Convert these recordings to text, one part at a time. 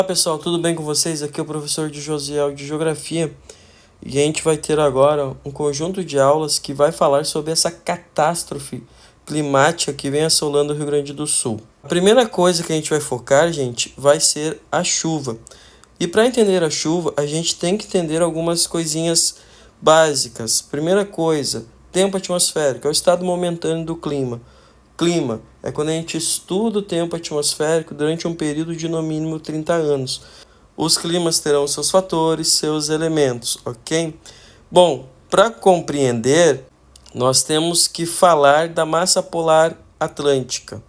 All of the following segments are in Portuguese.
Olá pessoal, tudo bem com vocês? Aqui é o professor de Josiel de Geografia e a gente vai ter agora um conjunto de aulas que vai falar sobre essa catástrofe climática que vem assolando o Rio Grande do Sul. A primeira coisa que a gente vai focar, gente, vai ser a chuva. E para entender a chuva, a gente tem que entender algumas coisinhas básicas. Primeira coisa, tempo atmosférico, é o estado momentâneo do clima. Clima é quando a gente estuda o tempo atmosférico durante um período de no mínimo 30 anos. Os climas terão seus fatores, seus elementos, ok? Bom, para compreender, nós temos que falar da massa polar atlântica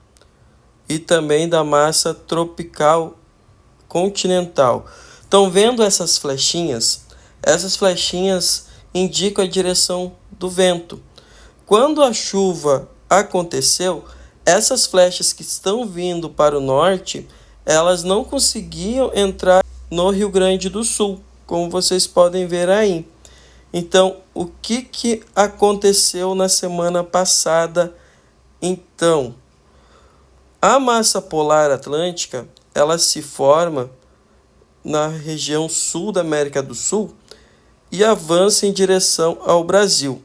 e também da massa tropical continental. Estão vendo essas flechinhas? Essas flechinhas indicam a direção do vento. Quando a chuva aconteceu, essas flechas que estão vindo para o norte, elas não conseguiam entrar no Rio Grande do Sul, como vocês podem ver aí. Então, o que aconteceu na semana passada? Então, a massa polar atlântica, ela se forma na região sul da América do Sul e avança em direção ao Brasil.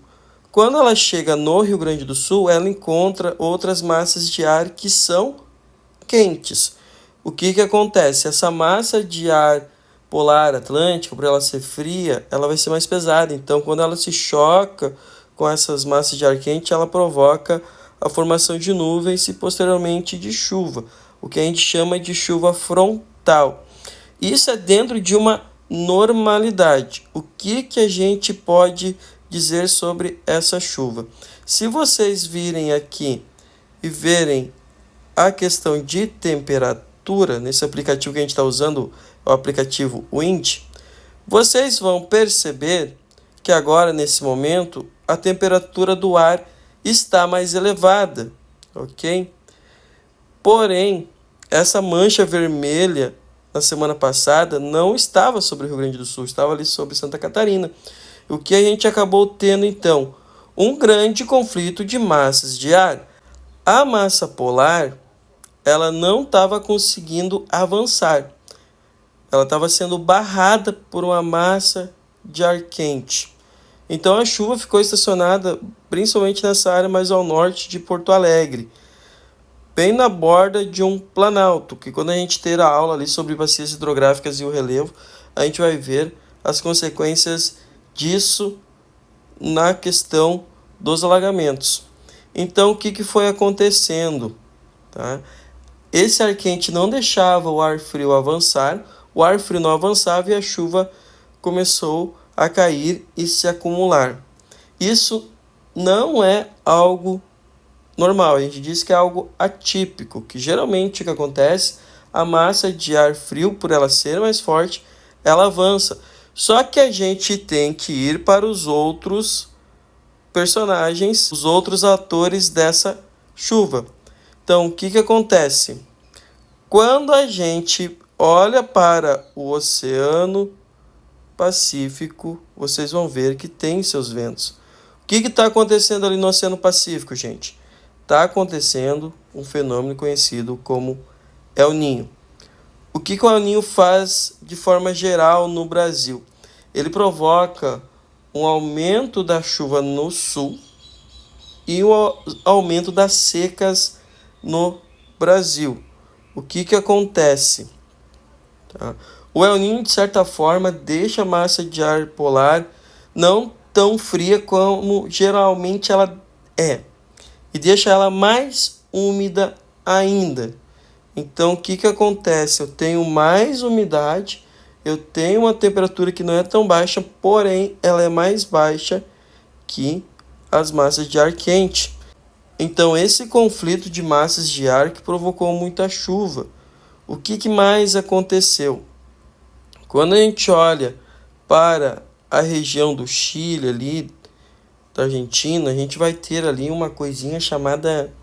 Quando ela chega no Rio Grande do Sul, ela encontra outras massas de ar que são quentes. O que acontece? Essa massa de ar polar atlântica, por ela ser fria, ela vai ser mais pesada. Então, quando ela se choca com essas massas de ar quente, ela provoca a formação de nuvens e posteriormente de chuva, o que a gente chama de chuva frontal. Isso é dentro de uma normalidade. O que a gente pode dizer sobre essa chuva? Se vocês virem aqui e verem a questão de temperatura, nesse aplicativo que a gente está usando, o aplicativo Wind, vocês vão perceber que agora, nesse momento, a temperatura do ar está mais elevada, ok? Porém, essa mancha vermelha na semana passada não estava sobre o Rio Grande do Sul, estava ali sobre Santa Catarina. O que a gente acabou tendo, então? Um grande conflito de massas de ar. A massa polar, ela não estava conseguindo avançar. Ela estava sendo barrada por uma massa de ar quente. Então a chuva ficou estacionada principalmente nessa área mais ao norte de Porto Alegre, bem na borda de um planalto, que quando a gente ter a aula ali sobre bacias hidrográficas e o relevo, a gente vai ver as consequências disso na questão dos alagamentos. Então, o que foi acontecendo? Tá? Esse ar quente não deixava o ar frio avançar, o ar frio não avançava e a chuva começou a cair e se acumular. Isso não é algo normal, a gente diz que é algo atípico, que geralmente o que acontece, a massa de ar frio, por ela ser mais forte, ela avança. Só que a gente tem que ir para os outros personagens, os outros atores dessa chuva. Então, o que acontece? Quando a gente olha para o Oceano Pacífico, vocês vão ver que tem seus ventos. O que está acontecendo ali no Oceano Pacífico, gente? Está acontecendo um fenômeno conhecido como El Niño. O que o El Niño faz de forma geral no Brasil? Ele provoca um aumento da chuva no sul e um aumento das secas no Brasil. O que acontece? Tá? O El Niño, de certa forma, deixa a massa de ar polar não tão fria como geralmente ela é, e deixa ela mais úmida ainda. Então, o que acontece? Eu tenho mais umidade, eu tenho uma temperatura que não é tão baixa, porém, ela é mais baixa que as massas de ar quente. Então, esse conflito de massas de ar que provocou muita chuva. O que mais aconteceu? Quando a gente olha para a região do Chile, ali, da Argentina, a gente vai ter ali uma coisinha chamada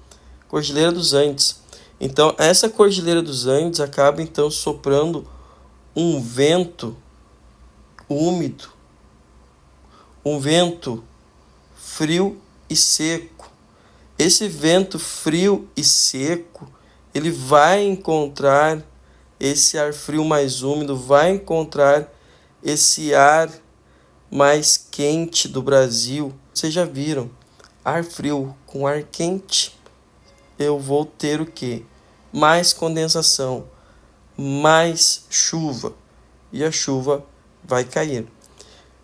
Cordilheira dos Andes. Então, essa Cordilheira dos Andes acaba, então, soprando um vento úmido, um vento frio e seco. Esse vento frio e seco, ele vai encontrar esse ar frio mais úmido vai encontrar esse ar mais quente do Brasil. Vocês já viram? Ar frio com ar quente, eu vou ter o quê? Mais condensação, mais chuva, e a chuva vai cair.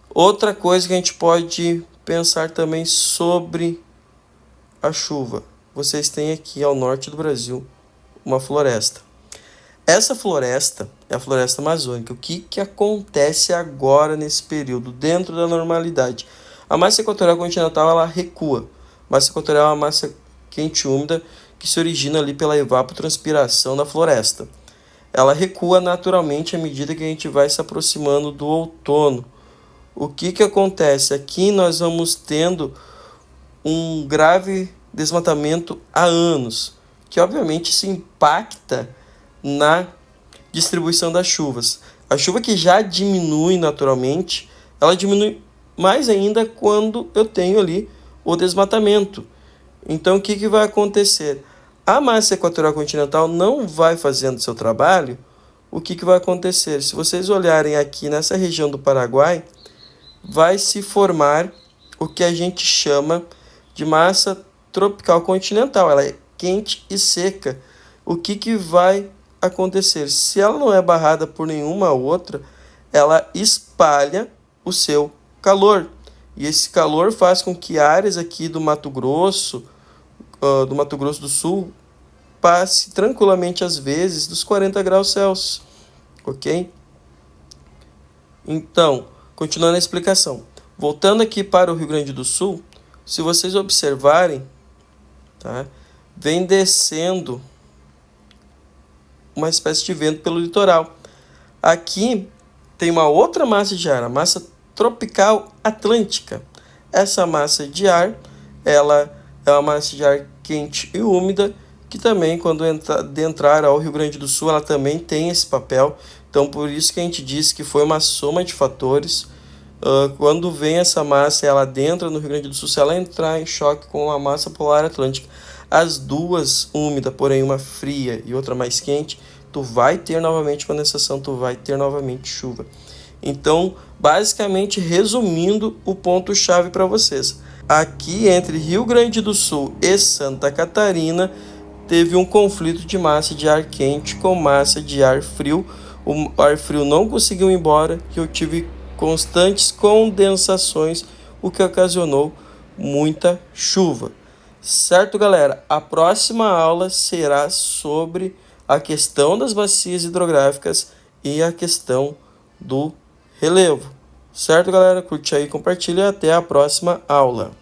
Outra coisa que a gente pode pensar também sobre a chuva. Vocês têm aqui ao norte do Brasil uma floresta. Essa floresta é a floresta amazônica. O que acontece agora nesse período, dentro da normalidade? A massa equatorial continental ela recua. A massa equatorial é uma massa quente e úmida que se origina ali pela evapotranspiração da floresta. Ela recua naturalmente à medida que a gente vai se aproximando do outono. O que acontece? Aqui nós vamos tendo um grave desmatamento há anos, que obviamente se impacta na distribuição das chuvas. A chuva que já diminui naturalmente, ela diminui mais ainda quando eu tenho ali o desmatamento. Então o que vai acontecer? A massa equatorial continental não vai fazendo seu trabalho. O que vai acontecer? Se vocês olharem aqui nessa região do Paraguai, vai se formar o que a gente chama de massa tropical continental. Ela é quente e seca. O que vai acontecer? Se ela não é barrada por nenhuma outra, ela espalha o seu calor. E esse calor faz com que áreas aqui do Mato Grosso do Sul, passe tranquilamente às vezes dos 40 graus Celsius, ok? Então, continuando a explicação. Voltando aqui para o Rio Grande do Sul, se vocês observarem, tá, vem descendo uma espécie de vento pelo litoral. Aqui tem uma outra massa de ar, a massa tropical atlântica. Essa massa de ar, ela é uma massa de ar quente e úmida, que também, quando entrar ao Rio Grande do Sul, ela também tem esse papel. Então, por isso que a gente disse que foi uma soma de fatores. Quando vem essa massa, ela adentra no Rio Grande do Sul, se ela entrar em choque com a massa polar atlântica, as duas úmida, porém uma fria e outra mais quente, tu vai ter novamente condensação, tu vai ter novamente chuva. Então, basicamente, resumindo o ponto-chave para vocês. Aqui entre Rio Grande do Sul e Santa Catarina, teve um conflito de massa de ar quente com massa de ar frio. O ar frio não conseguiu ir embora e eu tive constantes condensações, o que ocasionou muita chuva. Certo, galera? A próxima aula será sobre a questão das bacias hidrográficas e a questão do relevo. Certo, galera? Curte aí, compartilha e até a próxima aula.